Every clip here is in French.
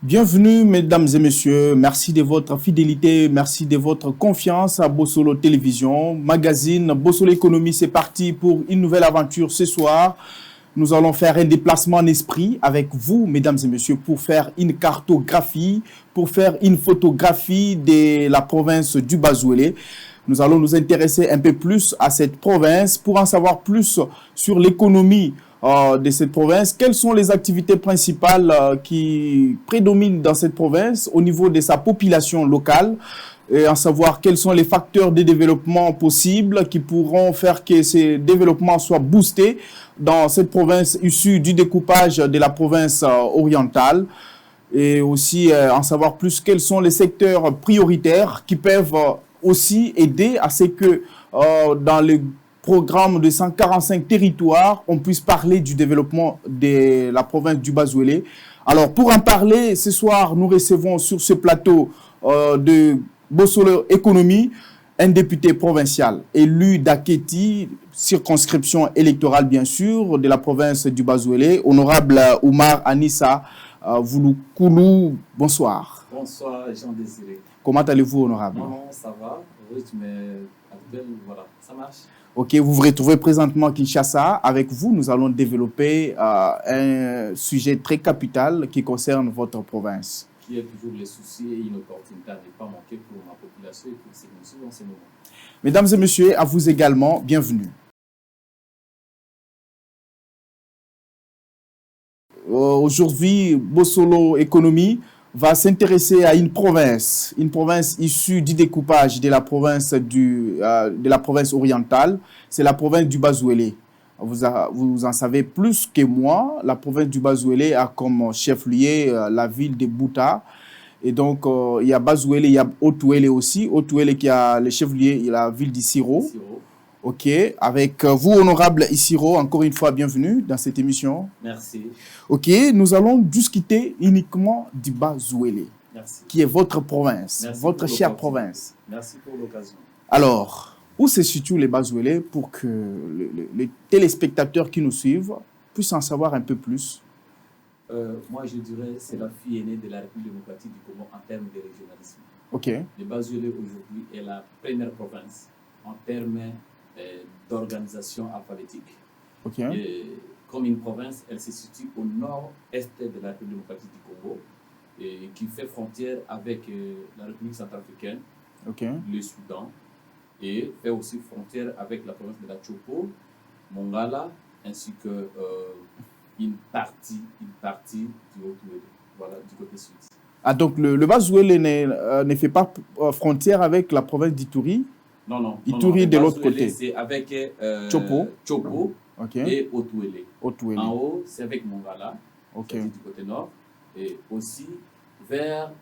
Bienvenue, mesdames et messieurs. Merci de votre fidélité, merci de votre confiance à Bossolo Télévision, magazine Bossolo Économie. C'est parti pour une nouvelle aventure ce soir. Nous allons faire un déplacement en esprit avec vous, mesdames et messieurs, pour faire une cartographie, pour faire une photographie de la province du Bazouélé. Nous allons nous intéresser un peu plus à cette province pour en savoir plus sur l'économie de cette province. Quelles sont les activités principales qui prédominent dans cette province au niveau de sa population locale et en savoir quels sont les facteurs de développement possibles qui pourront faire que ces développements soient boostés dans cette province issue du découpage de la province orientale et aussi en savoir plus quels sont les secteurs prioritaires qui peuvent aussi aider à ce que dans le programme de 145 territoires, on puisse parler du développement de la province du Bazouélé. Alors, pour en parler, ce soir, nous recevons sur ce plateau de Bossolo Économie un député provincial élu d'Aketi, circonscription électorale bien sûr, de la province du Bazouélé, honorable Oumar Anissa Vouloukoulou. Bonsoir. Bonsoir, Jean-Désiré. Comment allez-vous, honorable? Non, ça va. Le rythme actuel, voilà, ça marche. Ok, vous vous retrouvez présentement à Kinshasa. Avec vous, nous allons développer un sujet très capital qui concerne votre province. Qui est toujours les soucis et une opportunité à ne pas manquer pour ma population et pour ces mesures en ce moment. Mesdames et messieurs, à vous également, bienvenue. Aujourd'hui, Bossolo Économie va s'intéresser à une province issue du découpage de la province, de la province orientale. C'est la province du Bazouélé. Vous en savez plus que moi. La province du Bazouélé a comme chef-lieu la ville de Bouta. Et donc, il y a Bazouélé, il y a Otouélé aussi. Otouélé qui a le chef-lieu, la ville d'Issiro. Ok, avec vous, honorable Issiro, encore une fois, bienvenue dans cette émission. Merci. Ok, nous allons discuter uniquement du Bazouélé, qui est votre province, votre chère province. Merci pour l'occasion. Alors, où se situe le Bazouélé pour que les téléspectateurs qui nous suivent puissent en savoir un peu plus? Moi, je dirais que c'est la fille aînée de la République démocratique du Congo en termes de régionalisme. Ok. Le Bazouélé aujourd'hui est la première province en termes d'organisation alphabétique. Ok. Et comme une province, elle se situe au nord-est de la République démocratique du Congo et qui fait frontière avec la République centrafricaine, le Soudan, et fait aussi frontière avec la province de la Chopo, Mongala, ainsi que une partie du Haut-Ouélé, voilà, du côté sud. Ah, donc le Bazouélé ne fait pas frontière avec la province d'Ituri? Non. Ituri de l'autre côté. C'est avec Chopo et Haut-Ouélé. En haut, c'est avec Mongala, du côté nord, et aussi vers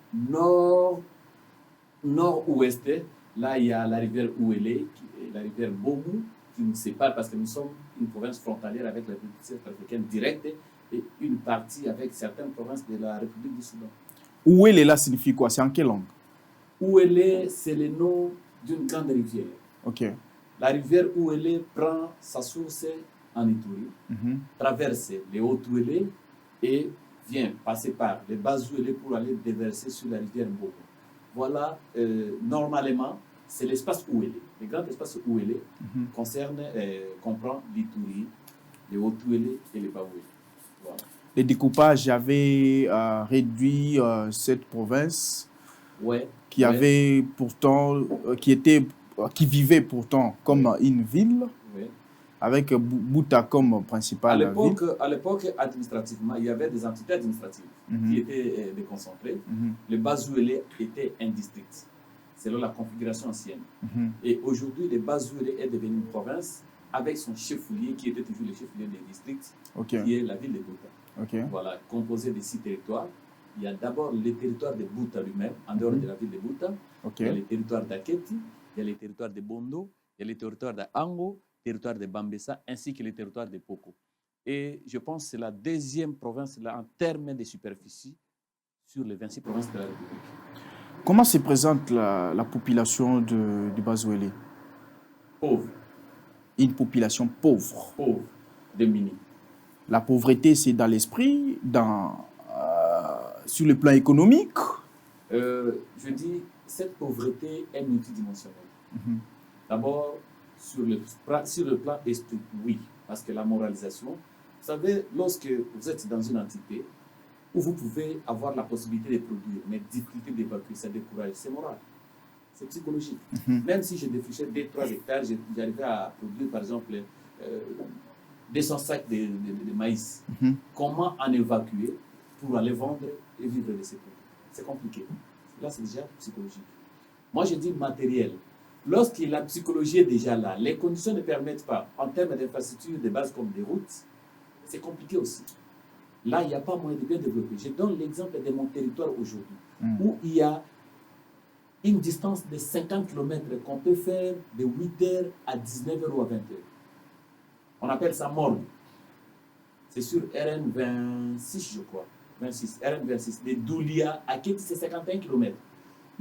nord-ouest, là il y a la rivière Ouélé, la rivière Bomu, qui nous sépare parce que nous sommes une province frontalière avec la République centrafricaine directe et une partie avec certaines provinces de la République du Soudan. Ouélé là signifie quoi? C'est en quelle langue? Ouélé, c'est le nom d'une grande rivière. Ok. La rivière Ouélé prend sa source en Ituri, traverse les Hauts-Ouélé et vient passer par les Bas-Ouélé pour aller déverser sur la rivière Mbogo. Voilà, normalement, c'est l'espace Ouélé. Le grand espace Ouélé comprend l'Ituri, les Hauts-Ouélé et les Bas-Ouélé. Voilà. Le découpage avait réduit cette province avait pourtant, qui vivait pourtant comme une ville, avec Bouta comme principale ville. À l'époque, administrativement, il y avait des entités administratives qui étaient déconcentrées. Le Bazouélé était un district, selon la configuration ancienne. Et aujourd'hui, le Bazouélé est devenu une province avec son chef-lieu, qui était toujours le chef-lieu des districts, qui est la ville de Bouta. Voilà, composé de 6 territoires. Il y a d'abord le territoire de Bouta lui-même, en dehors de la ville de Bouta. Il y a le territoire d'Aketi, il y a le territoire de Bondo, il y a le territoire d'Ango, le territoire de Bambessa, ainsi que le territoire de Poko. Et je pense que c'est la deuxième province là, en termes de superficie sur les 26 provinces de la République. Comment se présente la population du Bazouélé? Pauvre. Une population pauvre. Pauvre, démunie. La pauvreté, c'est dans l'esprit, sur le plan économique? Je dis, cette pauvreté est multidimensionnelle. D'abord, sur le plan esprit, oui, parce que la moralisation, vous savez, lorsque vous êtes dans une entité où vous pouvez avoir la possibilité de produire, mais difficulté d'évacuer, ça décourage, c'est moral, c'est psychologique. Même si je défrichais 2-3 hectares, j'arrivais à produire, par exemple, 200 sacs de maïs. Comment en évacuer pour aller vendre et vivre de ces produits? C'est compliqué. Là, c'est déjà psychologique. Moi, je dis matériel. Lorsque la psychologie est déjà là, les conditions ne permettent pas, en termes d'infrastructures de base comme des routes, c'est compliqué aussi. Là, il n'y a pas moyen de bien développer. Je donne l'exemple de mon territoire aujourd'hui, où il y a une distance de 50 km qu'on peut faire de 8h à 19h ou à 20h. On appelle ça morgue. C'est sur RN26, je crois. RN26. De Doulia à Kéti, c'est 51 km.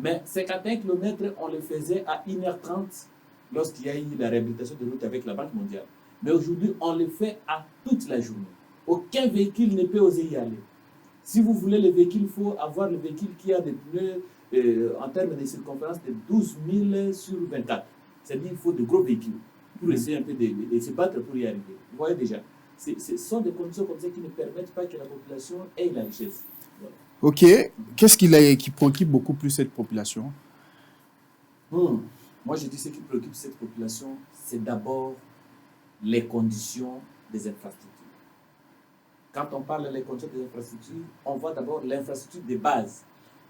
Mais 51 km, on le faisait à 1h30 lorsqu'il y a eu la réhabilitation de route avec la Banque mondiale. Mais aujourd'hui, on le fait à toute la journée. Aucun véhicule ne peut oser y aller. Si vous voulez le véhicule, il faut avoir le véhicule qui a des pneus en termes de circonférence de 12 000 sur 24. C'est-à-dire qu'il faut de gros véhicules pour essayer un peu de se battre pour y arriver. Vous voyez déjà, ce sont des conditions comme ça qui ne permettent pas que la population ait la richesse. Voilà. Ok. Qu'est-ce qui préoccupe beaucoup plus cette population? Moi, je dis ce qui préoccupe cette population, c'est d'abord les conditions des infrastructures. Quand on parle des conditions des infrastructures, on voit d'abord l'infrastructure de base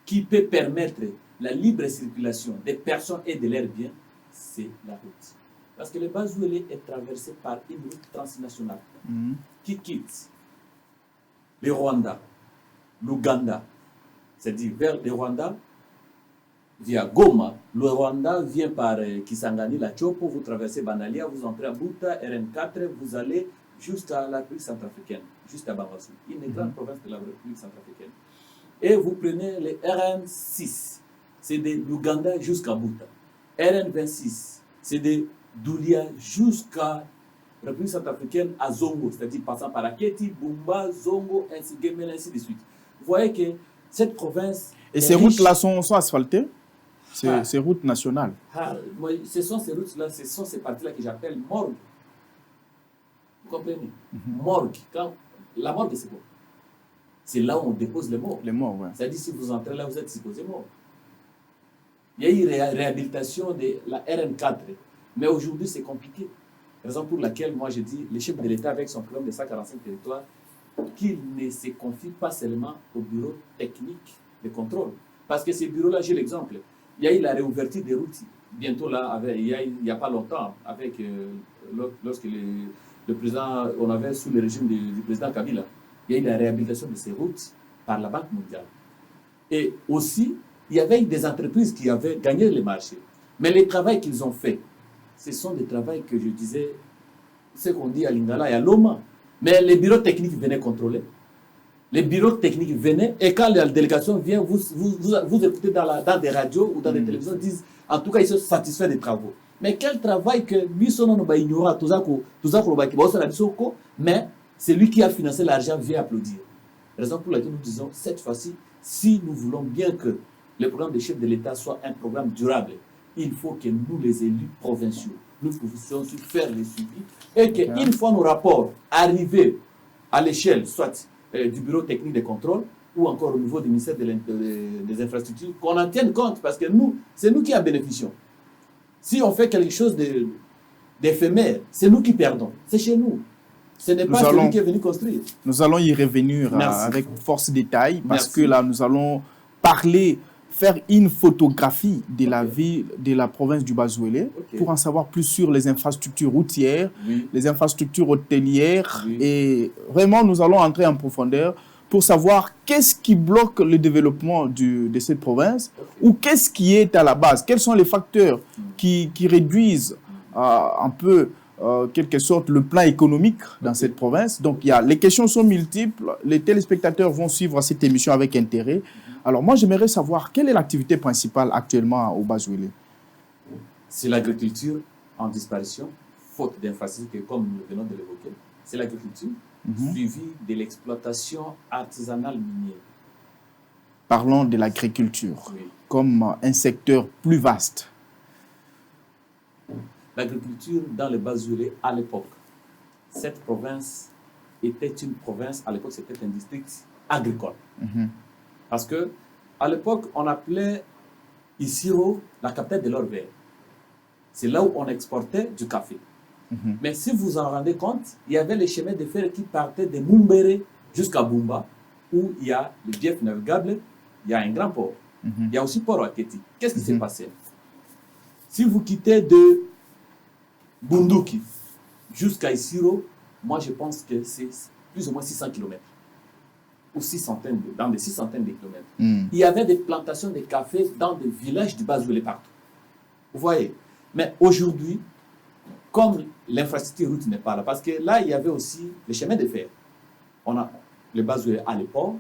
qui peut permettre la libre circulation des personnes et de leurs biens, c'est la route. Parce que le Bazouélé est traversé par une route transnationale qui quitte le Rwanda, l'Ouganda, c'est-à-dire vers le Rwanda, via Goma. Le Rwanda vient par Kisangani, la Chopo, vous traversez Banalia, vous entrez à Buta, RN4, vous allez jusqu'à la République centrafricaine, jusqu'à Bamassou, une grande province de la République centrafricaine. Et vous prenez le RN6, c'est de l'Ouganda jusqu'à Buta. RN26, c'est de Doulia jusqu'à la République centrafricaine à Zongo, c'est-à-dire passant par Aketi, Bumba, Zongo, ainsi de suite. Vous voyez que cette province. Et ces routes-là sont asphaltées? Ces routes nationales? Ce sont ces routes-là, ce sont ces parties-là que j'appelle morgue. Vous comprenez? Morgue. La morgue, c'est quoi? C'est là où on dépose les morts. Les morts, oui. C'est-à-dire, si vous entrez là, vous êtes supposé mort. Il y a eu réhabilitation de la RN4. Mais aujourd'hui, c'est compliqué. Raison pour laquelle, moi, je dis, le chef de l'État, avec son programme de 145 territoires, qu'il ne se confie pas seulement au bureau technique de contrôle. Parce que ces bureaux-là, j'ai l'exemple. Il y a eu la réouverture des routes. Bientôt, là, il n'y a pas longtemps, avec lorsque le président, on avait sous le régime du président Kabila, il y a eu la réhabilitation de ces routes par la Banque mondiale. Et aussi, il y avait des entreprises qui avaient gagné les marchés. Mais les travaux qu'ils ont faits, ce sont des travaux que je disais, ce qu'on dit à Lingala et à Loma. Mais les bureaux techniques venaient contrôler. Les bureaux techniques venaient, et quand la délégation vient, vous écoutez dans des radios ou dans des télévisions, disent, en tout cas, ils sont satisfaits des travaux. Mais quel travail que lui, son nom va ignorer, mais c'est lui qui a financé l'argent vient applaudir. Raison pour laquelle nous disons, cette fois-ci, si nous voulons bien que le programme des chefs de l'État soit un programme durable, il faut que nous, les élus provinciaux, nous puissions faire les suivis et qu'une fois nos rapports arrivés à l'échelle, soit du bureau technique de contrôle ou encore au niveau du ministère des infrastructures, qu'on en tienne compte parce que nous, c'est nous qui en bénéficions. Si on fait quelque chose d'éphémère, c'est nous qui perdons. C'est chez nous. Ce n'est pas celui qui est venu construire. Nous allons y revenir avec force détail parce que là, nous allons parler, faire une photographie de la ville, de la province du Bazouélé pour en savoir plus sur les infrastructures routières, les infrastructures hôtelières et vraiment, nous allons entrer en profondeur pour savoir qu'est-ce qui bloque le développement de cette province ou qu'est-ce qui est à la base, quels sont les facteurs qui réduisent un peu quelque sorte le plan économique dans cette province. Donc les questions sont multiples, les téléspectateurs vont suivre cette émission avec intérêt. Alors moi j'aimerais savoir quelle est l'activité principale actuellement au Bazouélé. C'est l'agriculture en disparition, faute d'infrastructures comme nous venons de l'évoquer. C'est l'agriculture suivie de l'exploitation artisanale minière. Parlons de l'agriculture Oui. comme un secteur plus vaste. L'agriculture dans le Bas-Uélé, à l'époque, cette province était une province, à l'époque c'était un district agricole. Parce que à l'époque, on appelait Isiro la capitale de l'or vert. C'est là où on exportait du café. Mais si vous en rendez compte, il y avait les chemins de fer qui partaient de Mumbere jusqu'à Bumba, où il y a le bief navigable, il y a un grand port. Il y a aussi port Aketi. Qu'est-ce qui s'est passé? Si vous quittez de Bunduki jusqu'à Isiro, moi je pense que c'est plus ou moins 600 km. Ou dans des 600 de kilomètres. Il y avait des plantations de café dans des villages du Bas-Uélé partout. Vous voyez? Mais aujourd'hui, comme l'infrastructure route n'est pas là, parce que là, il y avait aussi les chemins de fer. On a le Bas-Uélé à les ports,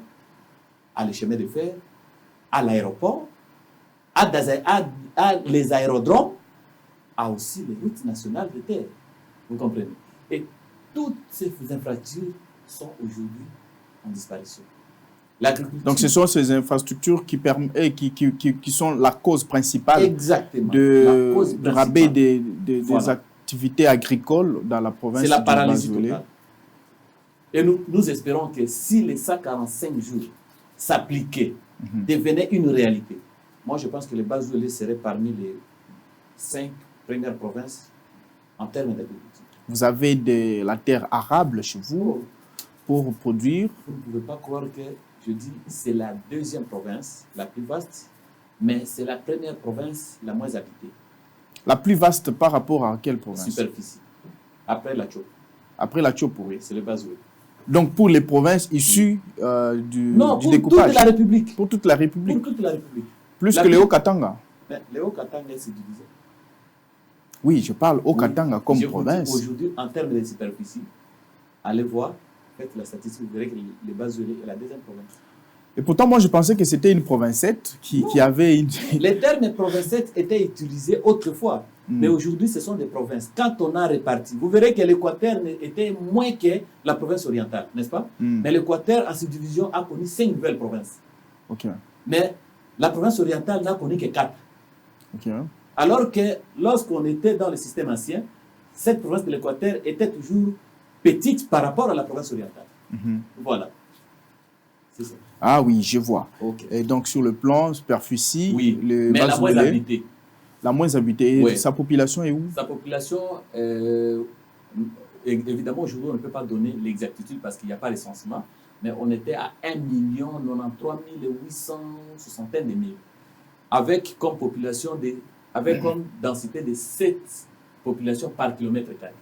à les chemins de fer, à l'aéroport, à les aérodromes, à aussi les routes nationales de terre. Vous comprenez? Et toutes ces infrastructures sont aujourd'hui en disparition. Donc, ce sont ces infrastructures qui sont la cause principale du rabais des activités agricoles dans la province. C'est la paralysie totale. Et nous espérons que si les 145 jours s'appliquaient, devenaient une réalité, moi je pense que le Bas-Uélé serait parmi les 5 premières provinces en termes d'agriculture. Vous avez de la terre arable chez vous pour produire. Vous ne pouvez pas croire que je dis c'est la deuxième province la plus vaste, mais c'est la première province la moins habitée. La plus vaste par rapport à quelle province? Superficie. Après la Tchop. Après la Tchop, oui. C'est le Bas-Uélé. Donc pour les provinces issues du découpage? Pour toute la République. Pour toute la République. Pour toute la République. Plus que les Haut-Katanga. Les Haut-Katanga, c'est divisé. Oui, je parle Haut-Katanga comme province. Aujourd'hui, en termes de superficie, allez voir, faites la statistique, vous verrez que le Bas-Uélé est la deuxième province. Et pourtant, moi, je pensais que c'était une provincette qui avait une... Les termes provincettes étaient utilisés autrefois, mais aujourd'hui, ce sont des provinces. Quand on a réparti, vous verrez que l'Équateur était moins que la province orientale, n'est-ce pas? Mais l'Équateur, en subdivision, a connu 5 nouvelles provinces. Mais la province orientale n'a connu que 4. Alors que lorsqu'on était dans le système ancien, cette province de l'Équateur était toujours petite par rapport à la province orientale. Voilà. C'est ça. Ah oui, je vois. Et donc sur le plan superficie, mais la moins habitée. La moins habitée. Et sa population est où? Sa population, évidemment, aujourd'hui, on ne peut pas donner l'exactitude parce qu'il n'y a pas recensement, mais on était à 1 93 860 000. Avec comme population comme densité de 7 populations par kilomètre carré.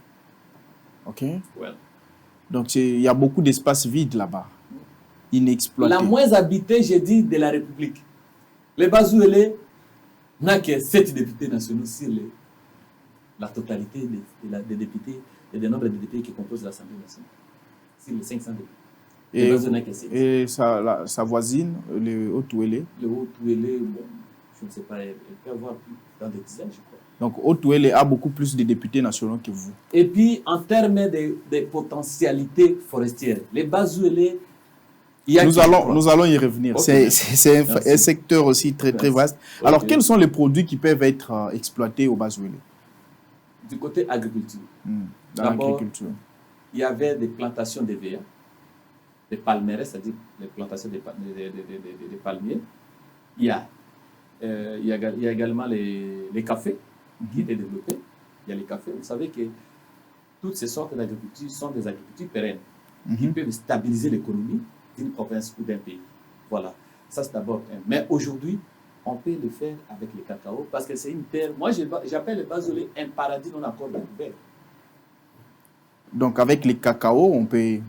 Donc il y a beaucoup d'espace vide là-bas, inexploité. La moins habitée, j'ai dit, de la République. Le Bas-Uélé n'a que 7 députés nationaux sur la totalité des députés et des nombres de députés qui composent l'Assemblée nationale. Sur les 500 députés. Et sa voisine, le Haut-Uélé? Le Haut-Uélé, bon, je ne sais pas, elle peut avoir plus dans des dizaines, je crois. Donc, Haut-Uélé a beaucoup plus de députés nationaux que vous. Et puis, en termes de potentialités forestières, les Bas-Uélé, nous allons y revenir. C'est un secteur aussi très vaste. Alors, quels sont les produits qui peuvent être exploités au Bas-Uélé? Du côté agriculture. Dans l'agriculture. Il y avait des plantations de VA, des palmeraie, c'est-à-dire les plantations de palmiers. Il y a également les cafés qui étaient développés. Il y a les cafés. Vous savez que toutes ces sortes d'agriculture sont des agricultures pérennes qui peuvent stabiliser l'économie d'une province ou d'un pays. Voilà. Ça, c'est d'abord un. Mais aujourd'hui, on peut le faire avec le cacao parce que c'est une terre. Moi, j'appelle le Bas-Uélé un paradis non encore découvert. Donc, avec les cacao, on peut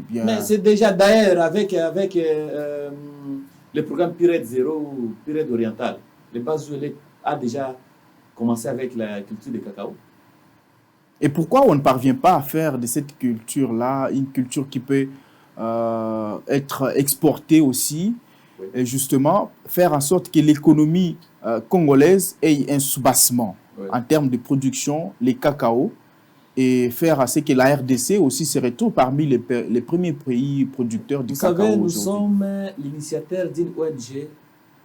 bien... Mais c'est déjà d'ailleurs avec le programme PIRED 0 ou PIRED oriental. Le Bas-Uélé a déjà commencé avec la culture de cacao. Et pourquoi on ne parvient pas à faire de cette culture-là une culture qui peut être exportée aussi, et justement faire en sorte que l'économie congolaise ait un soubassement en termes de production, les cacao, et faire à ce que la RDC aussi se retrouve parmi les premiers pays producteurs du cacao. Vous savez, nous sommes l'initiateur d'une ONG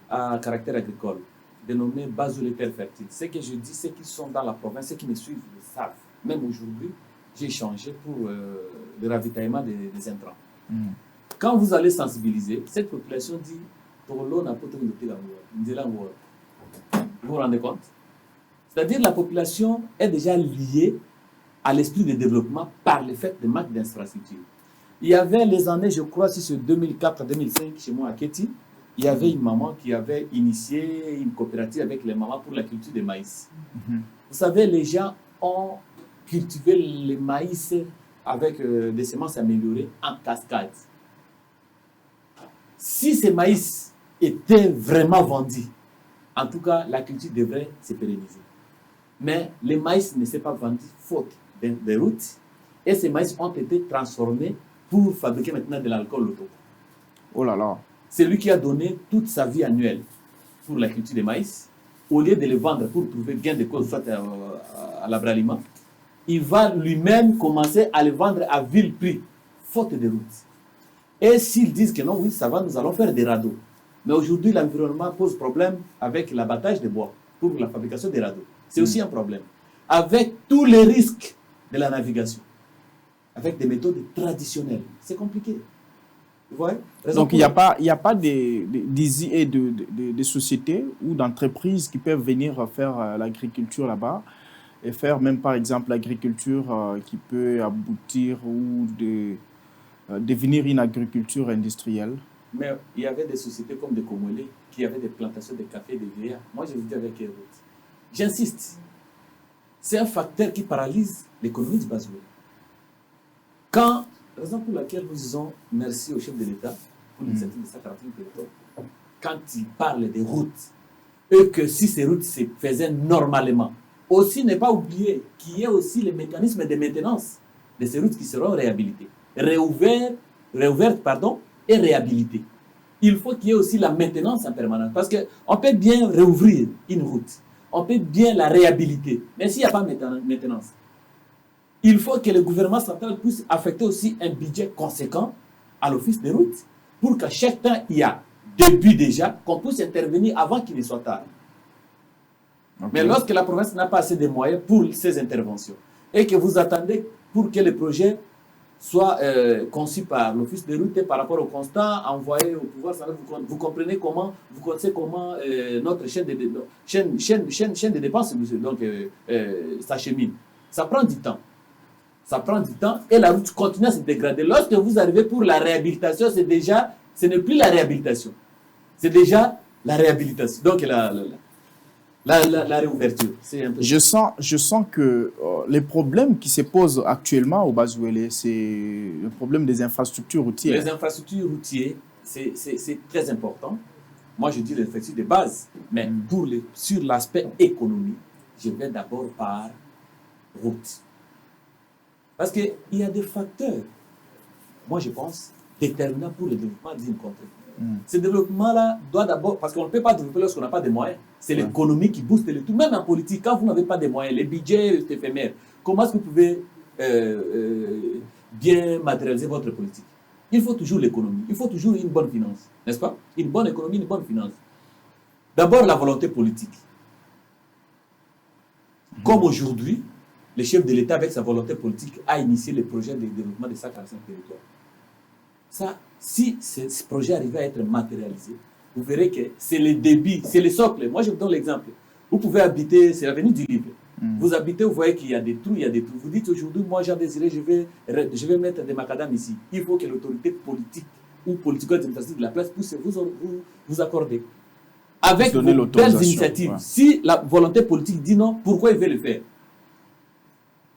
à caractère agricole, dénommée Base les terres fertiles. Ce que je dis, ceux qui sont dans la province, ceux qui me suivent le savent. Même aujourd'hui, j'ai échangé pour le ravitaillement des intrants. Quand vous allez sensibiliser, cette population dit vous vous rendez compte? C'est-à-dire la population est déjà liée à l'esprit de développement par le fait de manque d'infrastructures. Il y avait les années, je crois, si c'est 2004-2005, chez moi à Kéti, il y avait une maman qui avait initié une coopérative avec les mamans pour la culture de maïs. Vous savez, les gens ont cultivé le maïs avec des semences améliorées en cascade. Si ces maïs étaient vraiment vendus, en tout cas, la culture devrait se pérenniser. Mais le maïs ne s'est pas vendu faute des routes et ces maïs ont été transformés pour fabriquer maintenant de l'alcool loto. Oh là là. C'est lui qui a donné toute sa vie annuelle pour la culture de maïs. Au lieu de le vendre pour trouver gain de cause, soit à l'abraliment, il va lui-même commencer à le vendre à vil prix, faute de route. Et s'ils disent que non, oui, ça va, nous allons faire des radeaux. Mais aujourd'hui, l'environnement pose problème avec l'abattage de bois pour la fabrication des radeaux. C'est aussi un problème. Avec tous les risques de la navigation, avec des méthodes traditionnelles, c'est compliqué. Vous voyez? Donc, il n'y a pas de sociétés ou d'entreprises qui peuvent venir faire l'agriculture là-bas et faire même, par exemple, l'agriculture qui peut aboutir ou devenir une agriculture industrielle. Mais il y avait des sociétés comme des Comolais qui avaient des plantations de café et de gruyère. Moi, je vous dis avec Hérode. J'insiste. C'est un facteur qui paralyse l'économie du Bazoulé. Quand, raison pour laquelle nous disons merci au chef de l'État pour l'initiative de sa caractéristique territoire, quand il parle des routes, et que si ces routes se faisaient normalement, aussi ne pas oublier qu'il y a aussi les mécanismes de maintenance de ces routes qui seront réhabilitées, réouvertes, et réhabilitées. Il faut qu'il y ait aussi la maintenance en permanence, parce qu'on peut bien réouvrir une route, on peut bien la réhabiliter, mais s'il n'y a pas de maintenance, il faut que le gouvernement central puisse affecter aussi un budget conséquent à l'office des routes, pour qu'à chaque temps, il y a depuis déjà, qu'on puisse intervenir avant qu'il ne soit tard. Okay. Mais lorsque la province n'a pas assez de moyens pour ces interventions, et que vous attendez pour que le projet soit conçu par l'office de route par rapport au constat envoyé au pouvoir, vous comprenez comment, vous connaissez comment notre chaîne de dépenses donc, s'achemine. Ça prend du temps. Ça prend du temps et la route continue à se dégrader. Lorsque vous arrivez pour la réhabilitation, ce n'est plus la réhabilitation. C'est déjà la réhabilitation. Donc la réouverture. Je sens que les problèmes qui se posent actuellement au Bazoulé, c'est le problème des infrastructures routières. Les infrastructures routières, c'est très important. Moi, je dis les infrastructures de base. Mais sur l'aspect économique, je vais d'abord par route. Parce qu'il y a des facteurs, moi je pense, déterminants pour le développement d'une contrée. Ce développement-là doit d'abord, parce qu'on ne peut pas développer lorsqu'on n'a pas de moyens. C'est l'économie qui booste le tout. Même en politique, quand vous n'avez pas de moyens, les budgets éphémères, comment est-ce que vous pouvez bien matérialiser votre politique? Il faut toujours l'économie, il faut toujours une bonne finance, n'est-ce pas? Une bonne économie, une bonne finance. D'abord la volonté politique. Comme aujourd'hui, le chef de l'État, avec sa volonté politique, a initié le projet de développement de sa 45 territoires. Ça, si ce projet arrivait à être matérialisé, vous verrez que c'est le débit, c'est le socle. Moi, je vous donne l'exemple. Vous pouvez habiter, c'est l'avenue du Libre. Vous habitez, vous voyez qu'il y a des trous, il y a des trous. Vous dites aujourd'hui, moi, Jean Désiré, je vais mettre des macadam ici. Il faut que l'autorité politique ou politico-administrative de la place puisse vous accorder. Avec vos belles initiatives. Ouais. Si la volonté politique dit non, pourquoi il veut le faire?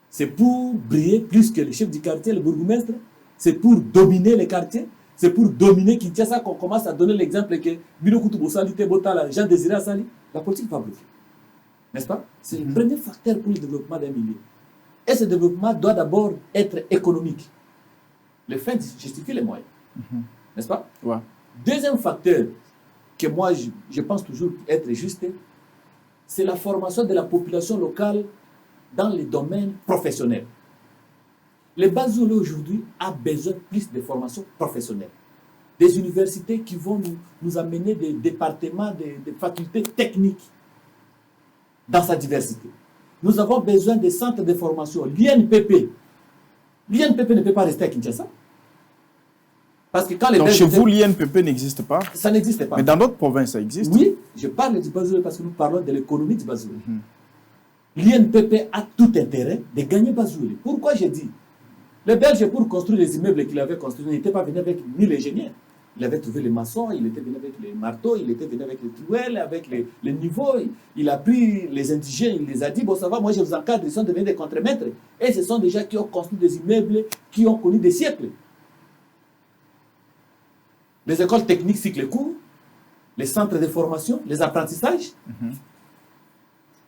C'est pour briller plus que le chef du quartier, le bourgmestre. C'est pour dominer les quartiers. C'est pour dominer Kinshasa qu'on commence à donner l'exemple que Bino Koutoubo Sali, Tebota, Jean Désiré Sali. La politique va bloquer. N'est-ce pas? C'est le premier facteur pour le développement d'un milieu. Et ce développement doit d'abord être économique. Le fait justifie les moyens. N'est-ce pas? Ouais. Deuxième facteur que moi je pense toujours être juste, c'est la formation de la population locale dans les domaines professionnels. Les Bazoulé aujourd'hui a besoin plus de formations professionnelles. Des universités qui vont nous amener des départements, des facultés techniques dans sa diversité. Nous avons besoin des centres de formation. L'INPP. L'INPP ne peut pas rester à Kinshasa. Parce que quand les Donc chez vous, l'INPP n'existe pas? Ça n'existe pas. Mais dans d'autres provinces, ça existe? Oui, je parle du Bazoulé parce que nous parlons de l'économie du Bazoulé. L'INPP a tout intérêt de gagner Bazoulé. Pourquoi j'ai dit? Les Belges, pour construire les immeubles qu'il avait construits, n'étaient pas venus avec 1000 ingénieurs. Il avait trouvé les maçons, il était venu avec les marteaux, il était venu avec les trouelles, avec les niveaux. Il a pris les indigènes, il les a dit, bon ça va, moi je vous encadre, ils sont devenus des contremaîtres. Et ce sont des gens qui ont construit des immeubles, qui ont connu des siècles. Les écoles techniques cycle court, les centres de formation, les apprentissages.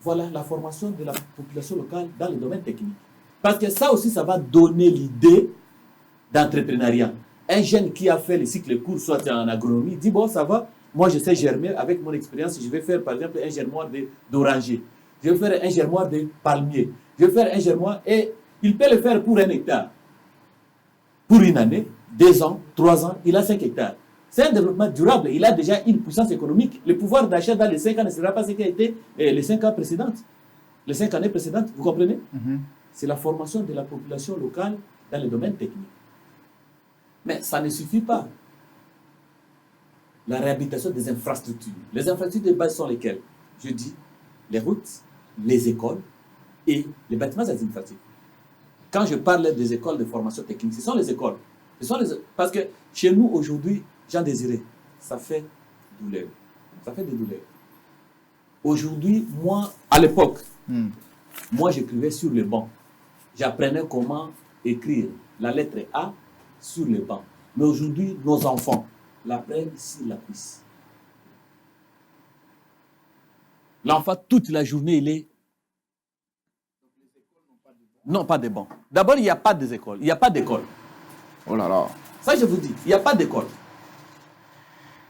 Voilà la formation de la population locale dans le domaine technique. Parce que ça aussi, ça va donner l'idée d'entrepreneuriat. Un jeune qui a fait les cycles courts, soit en agronomie, dit bon, ça va, moi je sais germer avec mon expérience, je vais faire par exemple un germoir d'oranger, je vais faire un germoir de palmier, je vais faire un germoir, et il peut le faire pour 1 hectare. Pour une année, 2 ans, 3 ans, il a 5 hectares. C'est un développement durable, il a déjà une puissance économique. Le pouvoir d'achat dans les 5 ans ne sera pas ce qui a été les 5 ans précédentes. Les 5 années précédentes, vous comprenez? C'est la formation de la population locale dans le domaine technique. Mais ça ne suffit pas. La réhabilitation des infrastructures. Les infrastructures de base sont lesquelles? Je dis les routes, les écoles et les bâtiments administratifs. Quand je parle des écoles de formation technique, ce sont les écoles. Parce que chez nous aujourd'hui, Jean Désiré, ça fait douleur. Ça fait des douleurs. Aujourd'hui, moi, à l'époque, moi j'écrivais sur le banc. J'apprenais comment écrire la lettre A sur le banc. Mais aujourd'hui, nos enfants l'apprennent sur la cuisse. L'enfant, toute la journée, il est... Non, pas de banc. D'abord, il n'y a pas d'école. Il n'y a pas d'école. Oh là là. Ça, je vous dis, il n'y a pas d'école.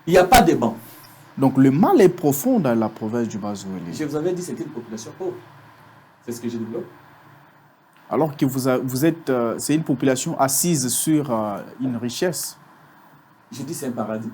Il n'y a pas de banc. Donc le mal est profond dans la province du Bazoulé. Je vous avais dit, c'est une population pauvre. C'est ce que je développe. Alors que vous êtes, c'est une population assise sur une richesse. Je dis c'est un paradis.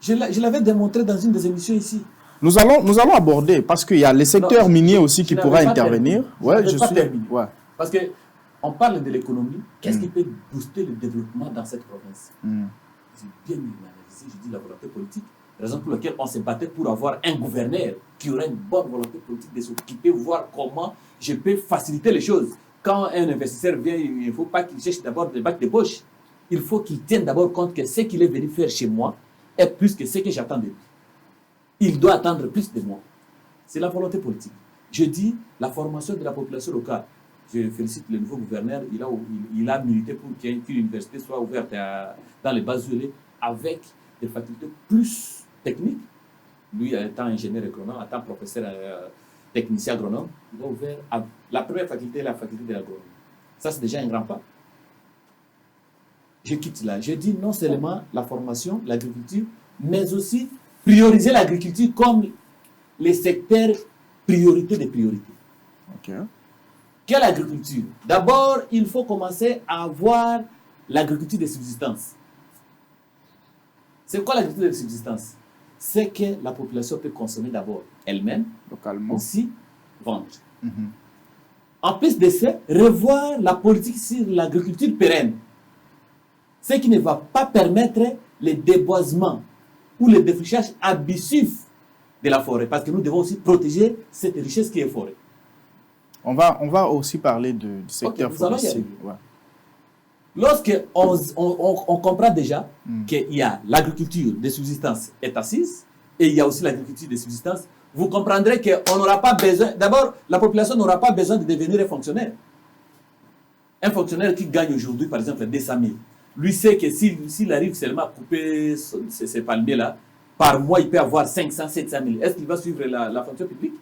Je l'avais démontré dans une des émissions ici. Nous allons aborder, parce qu'il y a les secteurs miniers aussi qui pourraient intervenir. Ouais, je suis terminé. Ouais. Parce qu'on parle de l'économie. Qu'est-ce qui peut booster le développement dans cette province? J'ai bien analysé, je dis la volonté politique. Raison pour laquelle on s'est battu pour avoir un gouverneur qui aurait une bonne volonté politique de s'occuper, voir comment je peux faciliter les choses. Quand un investisseur vient, il ne faut pas qu'il cherche d'abord des bacs de poche. Il faut qu'il tienne d'abord compte que ce qu'il est venu faire chez moi est plus que ce que j'attends de lui. Il doit attendre plus de moi. C'est la volonté politique. Je dis la formation de la population locale. Je félicite le nouveau gouverneur. Il a milité pour qu'une université soit ouverte dans les Bazoulé avec des facultés plus techniques. Lui, étant ingénieur agronome, étant professeur technicien agronome, il a ouvert la première faculté, la faculté de l'agronomie. Ça, c'est déjà un grand pas. Je quitte là. Je dis non seulement la formation, l'agriculture, mais aussi prioriser l'agriculture comme les secteurs priorité des priorités. Okay. Quelle agriculture? D'abord, il faut commencer à avoir l'agriculture de subsistance. C'est quoi l'agriculture de subsistance? C'est que la population peut consommer d'abord elle-même, localement, aussi vendre. En plus de ça, revoir la politique sur l'agriculture pérenne. Ce qui ne va pas permettre le déboisement ou le défrichage abusif de la forêt, parce que nous devons aussi protéger cette richesse qui est forêt. On va aussi parler du secteur forestier. Ouais. Lorsqu'on comprend déjà qu'il y a l'agriculture de subsistance est assise et il y a aussi l'agriculture de subsistance, vous comprendrez qu'on n'aura pas besoin, d'abord, la population n'aura pas besoin de devenir un fonctionnaire. Un fonctionnaire qui gagne aujourd'hui, par exemple, 200 000, lui sait que s'il arrive seulement à couper ces palmiers-là, par mois, il peut avoir 500, 700 000. Est-ce qu'il va suivre la fonction publique?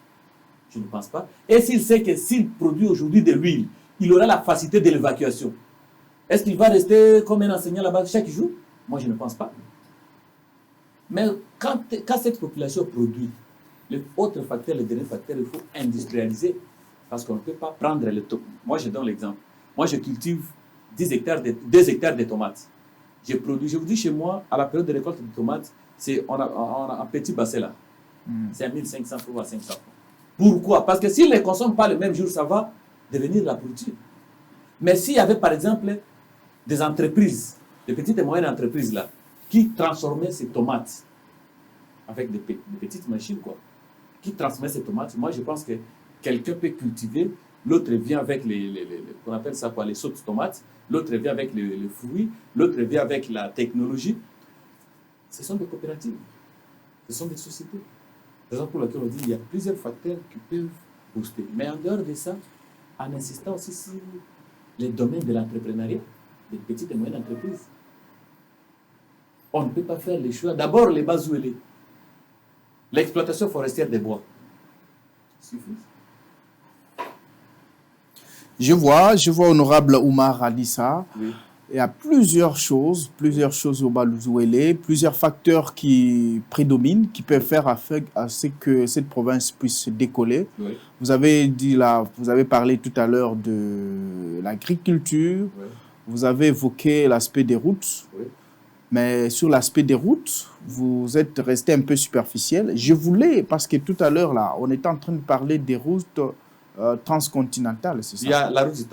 Je ne pense pas. Et s'il sait que s'il produit aujourd'hui de l'huile, il aura la facilité de l'évacuation. Est-ce qu'il va rester comme un enseignant là-bas chaque jour? Moi, je ne pense pas. Mais quand cette population produit, le autre facteur, le dernier facteur, il faut industrialiser. Parce qu'on ne peut pas prendre le top. Moi, je donne l'exemple. Moi, je cultive 2 hectares de tomates. Je vous dis chez moi, à la période de récolte de tomates, on a un petit bassin là. C'est à 1500 francs à 500 francs. Pourquoi? Parce que s'ils ne les consomment pas le même jour, ça va devenir la pourriture. Mais s'il y avait par exemple des entreprises, des petites et moyennes entreprises là, qui transformaient ces tomates avec des petites machines, quoi, qui transformaient ces tomates, moi je pense que quelqu'un peut cultiver, l'autre vient avec on appelle ça quoi, les sautes tomates, l'autre vient avec les fruits, l'autre vient avec la technologie. Ce sont des coopératives, ce sont des sociétés. C'est la raison pour laquelle on dit qu'il y a plusieurs facteurs qui peuvent booster. Mais en dehors de ça, en insistant aussi sur les domaines de l'entrepreneuriat, des petites et moyennes entreprises. On ne peut pas faire les choix. D'abord, les bases ouélées. L'exploitation forestière des bois. Suffit. Je vois honorable Oumar Adissa. Oui. Il y a plusieurs choses au Bazoulé, plusieurs facteurs qui prédominent, qui peuvent faire à ce que cette province puisse décoller. Oui. Vous avez parlé tout à l'heure de l'agriculture, Oui. vous avez évoqué l'aspect des routes, Oui. mais sur l'aspect des routes, vous êtes resté un peu superficiel. Parce que tout à l'heure, là, on était en train de parler des routes transcontinentale, c'est ça? Il y a la route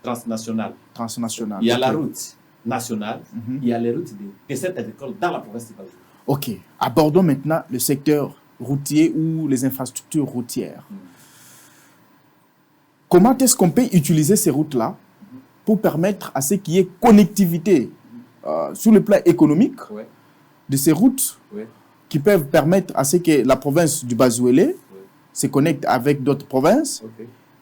transnationale. Transnationale. Il y a okay. la route nationale. Il y a les routes des recettes agricoles dans la province de Bazoulé. Ok. Abordons maintenant le secteur routier ou les infrastructures routières. Comment est-ce qu'on peut utiliser ces routes-là pour permettre à ce qu'il y ait connectivité sur le plan économique de ces routes qui peuvent permettre à ce que la province du Bazoulé se connecte avec d'autres provinces.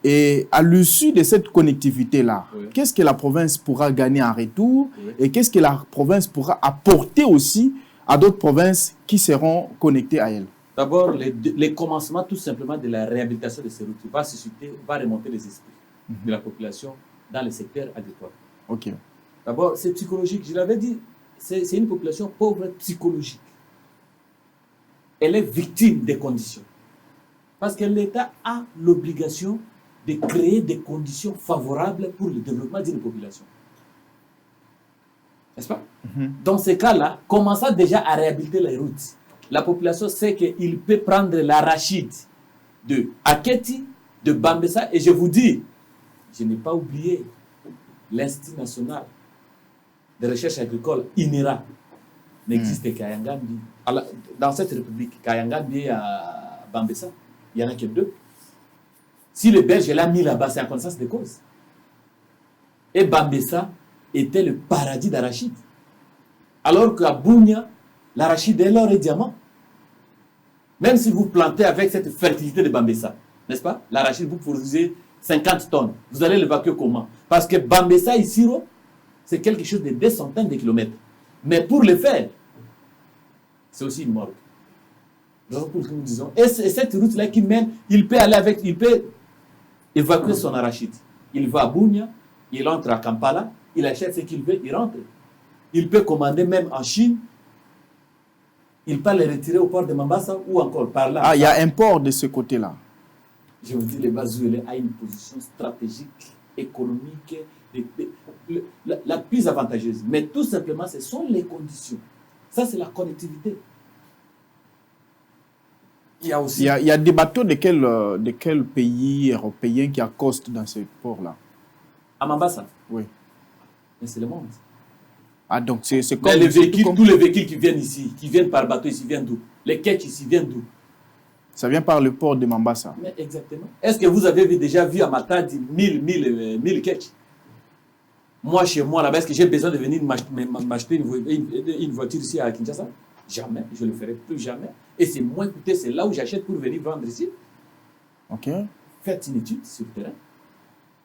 Et à l'issue de cette connectivité-là, qu'est-ce que la province pourra gagner en retour et qu'est-ce que la province pourra apporter aussi à d'autres provinces qui seront connectées à elle? D'abord, les commencements tout simplement de la réhabilitation de ces routes va remonter les esprits de la population dans le secteur agricole. Ok. D'abord, c'est psychologique. Je l'avais dit, c'est une population pauvre psychologique. Elle est victime des conditions. Parce que l'État a l'obligation de créer des conditions favorables pour le développement d'une population. N'est-ce pas? Dans ces cas-là, commençant déjà à réhabiliter les routes, la population sait qu'il peut prendre l'arachide de Aketi, de Bambessa, et je vous dis, je n'ai pas oublié l'Institut national de recherche agricole, INERA, n'existe qu'à Yangambi. Dans cette république, qu'à Yangambi et à Bambessa, il n'y en a que 2. Si le Belge l'a mis là-bas, c'est en connaissance de cause. Et Bambessa était le paradis d'arachide. Alors qu'à Bounia, l'arachide est l'or et diamant. Même si vous plantez avec cette fertilité de Bambessa, n'est-ce pas? L'arachide, vous produisez 50 tonnes. Vous allez l'évacuer comment? Parce que Bambessa ici, c'est quelque chose de des centaines de kilomètres. Mais pour le faire, c'est aussi une morgue. Nous disons. Et cette route-là qui mène, il peut évacuer son arachide. Il va à Bounia, il entre à Kampala, il achète ce qu'il veut, il rentre. Il peut commander même en Chine. Il peut les retirer au port de Mambasa ou encore par là. Ah, il y a un port de ce côté-là. Je vous dis, le Bazoulé a une position stratégique, économique, la plus avantageuse. Mais tout simplement, ce sont les conditions. Ça, c'est la connectivité. Il y a des bateaux de quel pays européen qui accostent dans ce port-là? À Mambasa? Oui. Mais c'est le monde. Ah, donc c'est comme... Mais tous les véhicules qui viennent ici, qui viennent par bateau ici, viennent d'où? Les quais ici viennent d'où? Ça vient par le port de Mambasa. Mais exactement. Est-ce que vous avez déjà vu à Matadi 1000 quais? Moi, chez moi, là-bas, est-ce que j'ai besoin de venir m'acheter une voiture ici à Kinshasa? Jamais. Je ne le ferai plus jamais. Et c'est moins coûteux, c'est là où j'achète pour venir vendre ici. Ok. Faites une étude sur le terrain.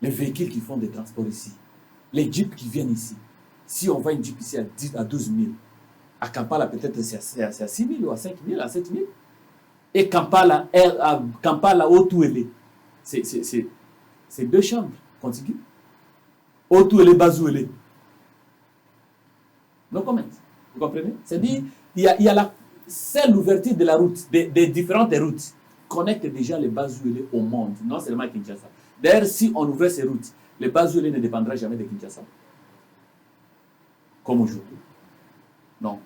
Les véhicules qui font des transports ici, les jeeps qui viennent ici. Si on voit une jeep ici à 12 000, à Kampala, peut-être c'est à 6 000 ou à 5 000, à 7 000. Et Kampala, Otouélé, c'est 2 chambres contiguës. Otouélé, Bazoulé. No comment. Vous comprenez? C'est-à-dire, il y a seule ouverture de la route, des différentes routes, connecte déjà les Bazoulé au monde, non seulement à Kinshasa. D'ailleurs, si on ouvrait ces routes, les Bazoulé ne dépendra jamais de Kinshasa. comme aujourd'hui. Non.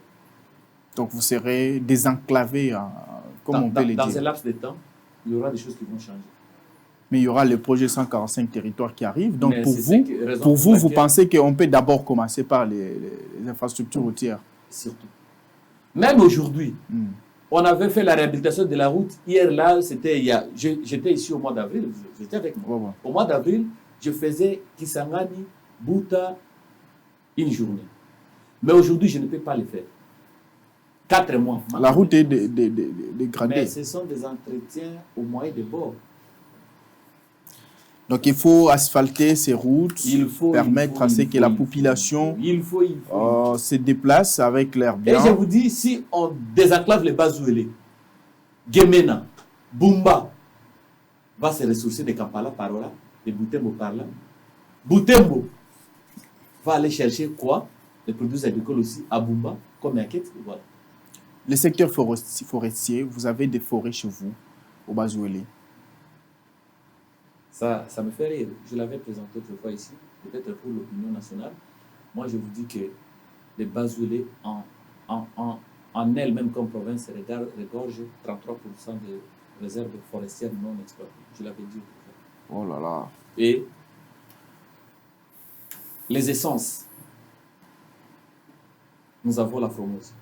Donc vous serez désenclavé, comme on peut le dire. Dans un laps de temps, il y aura des choses qui vont changer. Mais il y aura le projet 145 territoires qui arrive. Donc Mais pour vous, vous pensez qu'on peut d'abord commencer par les infrastructures routières? Surtout. Même aujourd'hui, on avait fait la réhabilitation de la route. Hier, là, j'étais ici au mois d'avril. J'étais avec moi. Ouais. Au mois d'avril, je faisais Kisangani, Bouta, une journée. Mais aujourd'hui, je ne peux pas le faire. 4 mois. La route est dégradée. Mais ce sont des entretiens au moyen de bord. Donc il faut asphalter ces routes, permettre à ce que la population se déplace avec l'air bien. Et je vous dis, si on désenclave les Bazouélé, Gemena, Bumba va se ressourcer de Kampala par là, de Boutembo par là. Boutembo va aller chercher quoi? Les produits agricoles aussi à Bumba, comme Yaket. Voilà. Le secteur forestier, vous avez des forêts chez vous, au Bazouélé. Ça me fait rire. Je l'avais présenté autrefois ici, peut-être pour l'opinion nationale. Moi, je vous dis que les Bazouélé, en elles-mêmes comme province, regorgent 33% de réserves forestières non exploitées. Je l'avais dit autrefois. Oh là là. Et les essences, nous avons la fromose.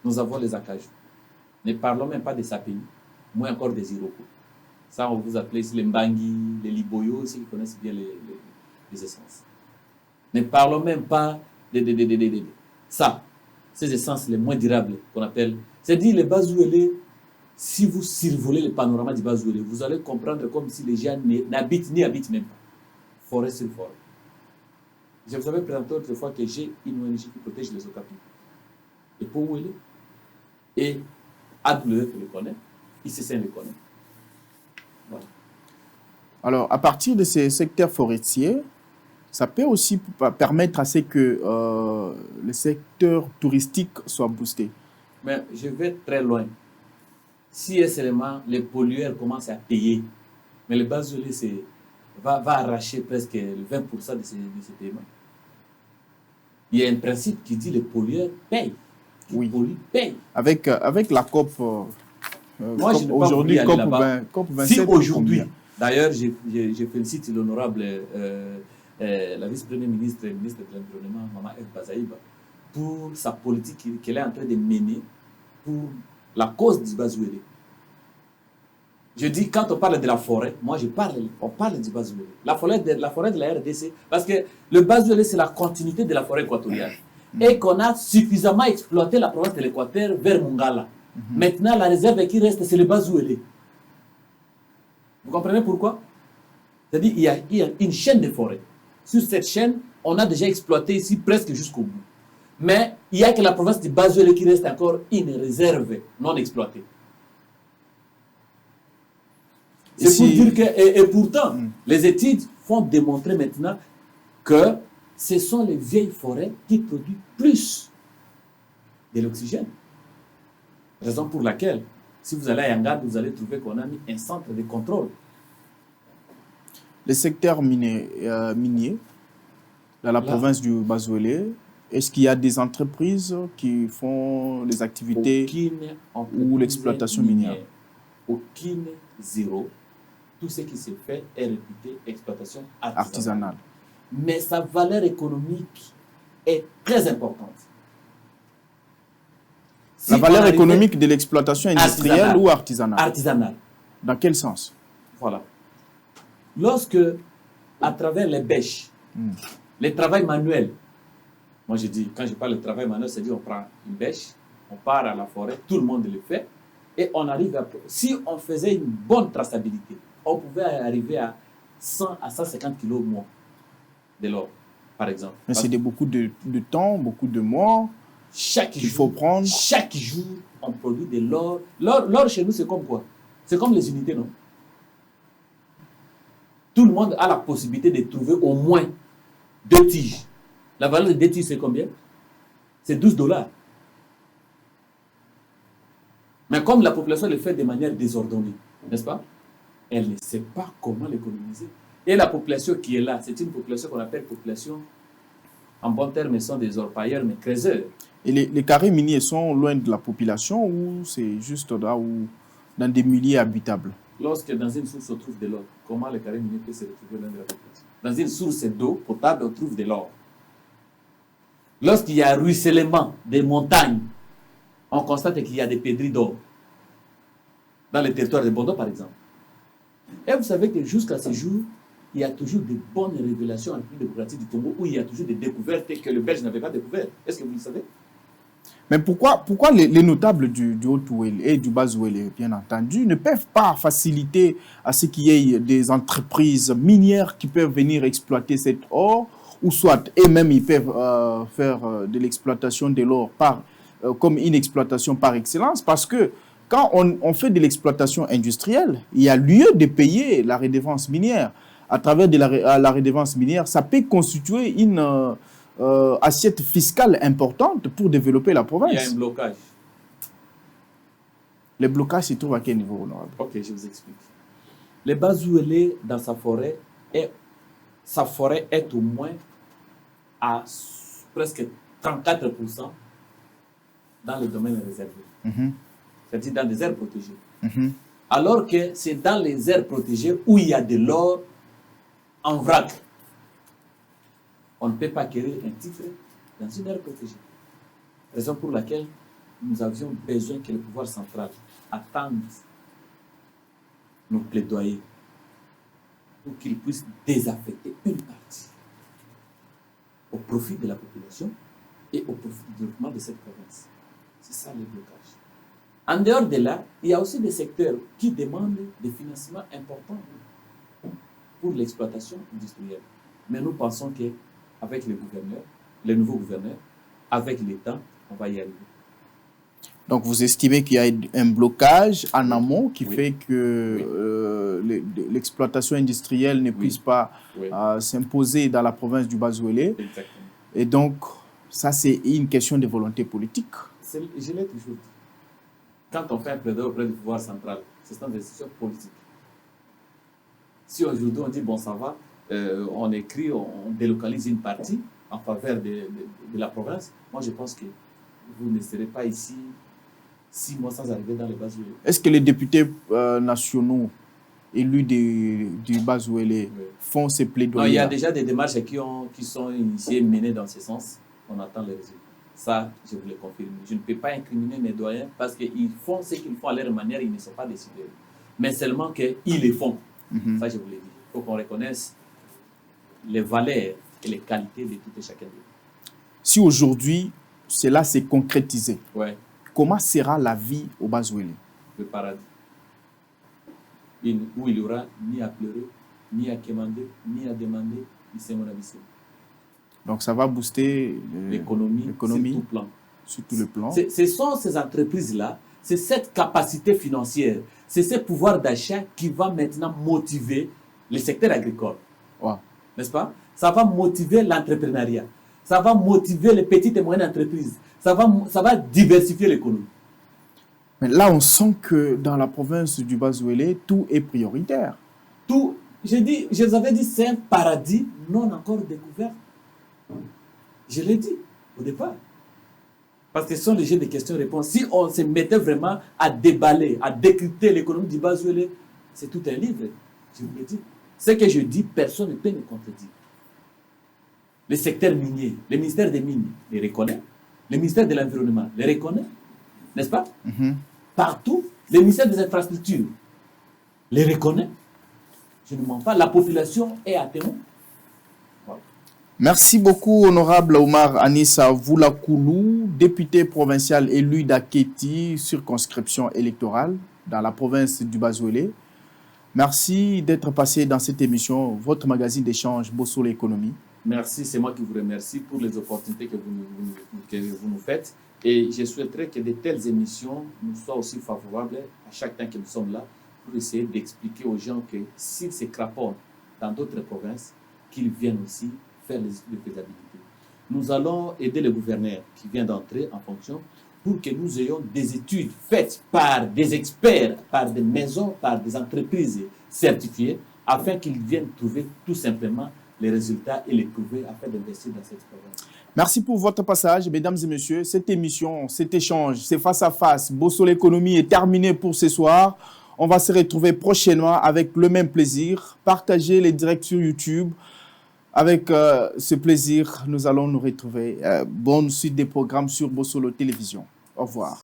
Nous avons les acajou. Ne parlons même pas des sapénis, moins encore des iroko. Ça, on vous appelle ici les mbangi, les liboyo, ceux qui connaissent bien les essences. Ne parlons même pas de ça. Ces essences les moins durables qu'on appelle. C'est-à-dire les Bazouélé, si vous survolez le panorama du Bazouélé, vous allez comprendre comme si les gens n'habitent même pas. Forêt sur forêt. Je vous avais présenté autrefois que j'ai une ONG qui protège les okapis. Et pour où elle est? Et AWF le connaît, ICC le connaît. Voilà. Alors, à partir de ces secteurs forestiers, ça peut aussi permettre à ce que le secteur touristique soit boosté. Mais je vais très loin. Si seulement les pollueurs commencent à payer, mais le Bazouélé va arracher presque 20% de ces paiements. Il y a un principe qui dit les pollueurs payent. Oui. Pollue paye. Avec la COP moi, je aujourd'hui, COP 27. Si aujourd'hui, d'ailleurs, je félicite l'honorable la vice-première ministre et ministre de l'Environnement, Maman F. Bazaïba, pour sa politique qu'elle est en train de mener pour la cause du Bazouélé. Je dis, quand on parle de la forêt, on parle du Bazouélé. La forêt de la RDC, parce que le Bazouélé, c'est la continuité de la forêt équatoriale. Et qu'on a suffisamment exploité la province de l'Équateur vers Mongala. Maintenant, la réserve qui reste, c'est le Bazouélé. Vous comprenez pourquoi? C'est-à-dire qu'il y a une chaîne de forêts. Sur cette chaîne, on a déjà exploité ici presque jusqu'au bout. Mais il n'y a que la province du Bazouélé qui reste encore une réserve non exploitée. C'est pour dire que, et pourtant, les études font démontrer maintenant que ce sont les vieilles forêts qui produisent plus de l'oxygène. Raison pour laquelle, si vous allez à Yangad, vous allez trouver qu'on a mis un centre de contrôle. Le secteur minier dans la province du Bazouélé, est-ce qu'il y a des entreprises qui font les activités ou l'exploitation minière? Aucune, zéro. Tout ce qui se fait est réputé exploitation artisanale. Mais sa valeur économique est très importante. La valeur économique de l'exploitation industrielle ou artisanale? Artisanale. Dans quel sens? Voilà. Lorsque, à travers les bêches, les travails manuels, moi je dis, quand je parle de travail manuel, c'est-à-dire on prend une bêche, on part à la forêt, tout le monde le fait, et on arrive à... Si on faisait une bonne traçabilité, on pouvait arriver à 100 à 150 kilos au mois de l'or, par exemple. Mais c'est beaucoup de temps, beaucoup de mois. Chaque jour, faut prendre. Chaque jour, on produit de l'or. L'or chez nous, c'est comme quoi? C'est comme les unités, non? Tout le monde a la possibilité de trouver au moins 2 tiges. La valeur de 2 tiges, c'est combien? C'est $12. Mais comme la population le fait de manière désordonnée, n'est-ce pas? Elle ne sait pas comment l'économiser. Et la population qui est là, c'est une population qu'on appelle population En bon terme, ils sont des orpailleurs, mais creuseurs. Et les carrés miniers sont loin de la population ou c'est juste là où, dans des milieux habitables? Lorsque dans une source on trouve de l'or, comment les carrés miniers peuvent se retrouver loin de la population? Dans une source d'eau potable, on trouve de l'or. Lorsqu'il y a un ruissellement des montagnes, on constate qu'il y a des pédris d'or. Dans le territoire de Bondo, par exemple. Et vous savez que jusqu'à ce jour, il y a toujours de bonnes révélations en République démocratique du Congo où il y a toujours des découvertes que le Belge n'avait pas découvertes. Est-ce que vous le savez? Mais pourquoi les notables du Haut-Ouélé et du Bas-Ouélé, bien entendu, ne peuvent pas faciliter à ce qu'il y ait des entreprises minières qui peuvent venir exploiter cet or, ou soit eux-mêmes ils peuvent faire de l'exploitation de l'or comme une exploitation par excellence, parce que quand on fait de l'exploitation industrielle, il y a lieu de payer la redevance minière. À travers de la redevance minière, ça peut constituer une assiette fiscale importante pour développer la province. Il y a un blocage. Les blocages se trouvent à quel niveau, honorable? Ok, je vous explique. Le Bas-Ouélé, dans sa forêt est au moins à presque 34% dans le domaine réservé. C'est-à-dire dans des aires protégées. Alors que c'est dans les aires protégées où il y a de l'or en vrac. On ne peut pas acquérir un titre dans une aire protégée. Raison pour laquelle nous avions besoin que le pouvoir central attende nos plaidoyers pour qu'il puisse désaffecter une partie au profit de la population et au profit du développement de cette province. C'est ça le blocage. En dehors de là, il y a aussi des secteurs qui demandent des financements importants pour l'exploitation industrielle. Mais nous pensons qu'avec le nouveau gouverneur, avec l'État, on va y arriver. Donc vous estimez qu'il y a un blocage en amont qui fait que l'exploitation industrielle ne puisse pas s'imposer dans la province du Bas-Ouélé. Exactement. Et donc, ça c'est une question de volonté politique. Je l'ai toujours dit. Quand on fait un plaidoyer auprès du pouvoir central, c'est une décision politique. Si aujourd'hui on dit, bon ça va, on écrit, on délocalise une partie en faveur de la province, moi je pense que vous ne serez pas ici 6 mois sans arriver dans le Bas-Ouélé. Est-ce que les députés nationaux élus du Bas-Ouélé font ces plaidoyers? Non, il y a déjà des démarches qui sont initiées, menées dans ce sens. On attend les résultats. Ça, je vous le confirme. Je ne peux pas incriminer mes doyens parce qu'ils font ce qu'ils font à leur manière, ils ne sont pas décidés. Mais seulement qu'ils le font. Ça, je vous l'ai dit. Il faut qu'on reconnaisse les valeurs et les qualités de tout et chacun d'eux. Si aujourd'hui, cela s'est concrétisé, comment sera la vie au Bas-Ouélé? Le paradis. Où il n'y aura ni à pleurer, ni à quémander, ni à demander, ni c'est mon avis. Donc ça va booster l'économie sur tout le plan. Ce sont ces entreprises-là, c'est cette capacité financière, c'est ce pouvoir d'achat qui va maintenant motiver le secteur agricole. N'est-ce pas? Ça va motiver l'entrepreneuriat. Ça va motiver les petites et moyennes entreprises. Ça va diversifier l'économie. Mais là, on sent que dans la province du Bas-Ouélé, tout est prioritaire. Tout, je vous avais dit, c'est un paradis non encore découvert. Je l'ai dit au départ. Parce que ce sont les jeux de questions-réponses. Si on se mettait vraiment à déballer, à décrypter l'économie du Bas-Ouélé, c'est tout un livre. Je vous le dis. Ce que je dis, personne ne peut me contredire. Le secteur minier, le ministère des Mines les reconnaît. Le ministère de l'Environnement les reconnaît. N'est-ce pas? Partout, le ministère des Infrastructures les reconnaît. Je ne mens pas. La population est à témoin. Merci beaucoup, honorable Omar Anissa Voulakoulou, député provincial élu d'Aketi, circonscription électorale dans la province du Bas-Ouélé. Merci d'être passé dans cette émission, votre magazine d'échange Bosolo Économie. Merci, c'est moi qui vous remercie pour les opportunités que vous nous faites. Et je souhaiterais que de telles émissions nous soient aussi favorables à chaque temps que nous sommes là pour essayer d'expliquer aux gens que s'ils se craponnent dans d'autres provinces, qu'ils viennent aussi faire les études de faisabilité. Nous allons aider le gouverneur qui vient d'entrer en fonction pour que nous ayons des études faites par des experts, par des maisons, par des entreprises certifiées, afin qu'ils viennent trouver tout simplement les résultats et les trouver afin d'investir dans cette province. Merci pour votre passage, mesdames et messieurs. Cette émission, cet échange, c'est face à face. Bossolo Économie est terminé pour ce soir. On va se retrouver prochainement avec le même plaisir. Partagez les directs sur YouTube. Avec ce plaisir, nous allons nous retrouver. Bonne suite des programmes sur Bossolo Télévision. Au revoir.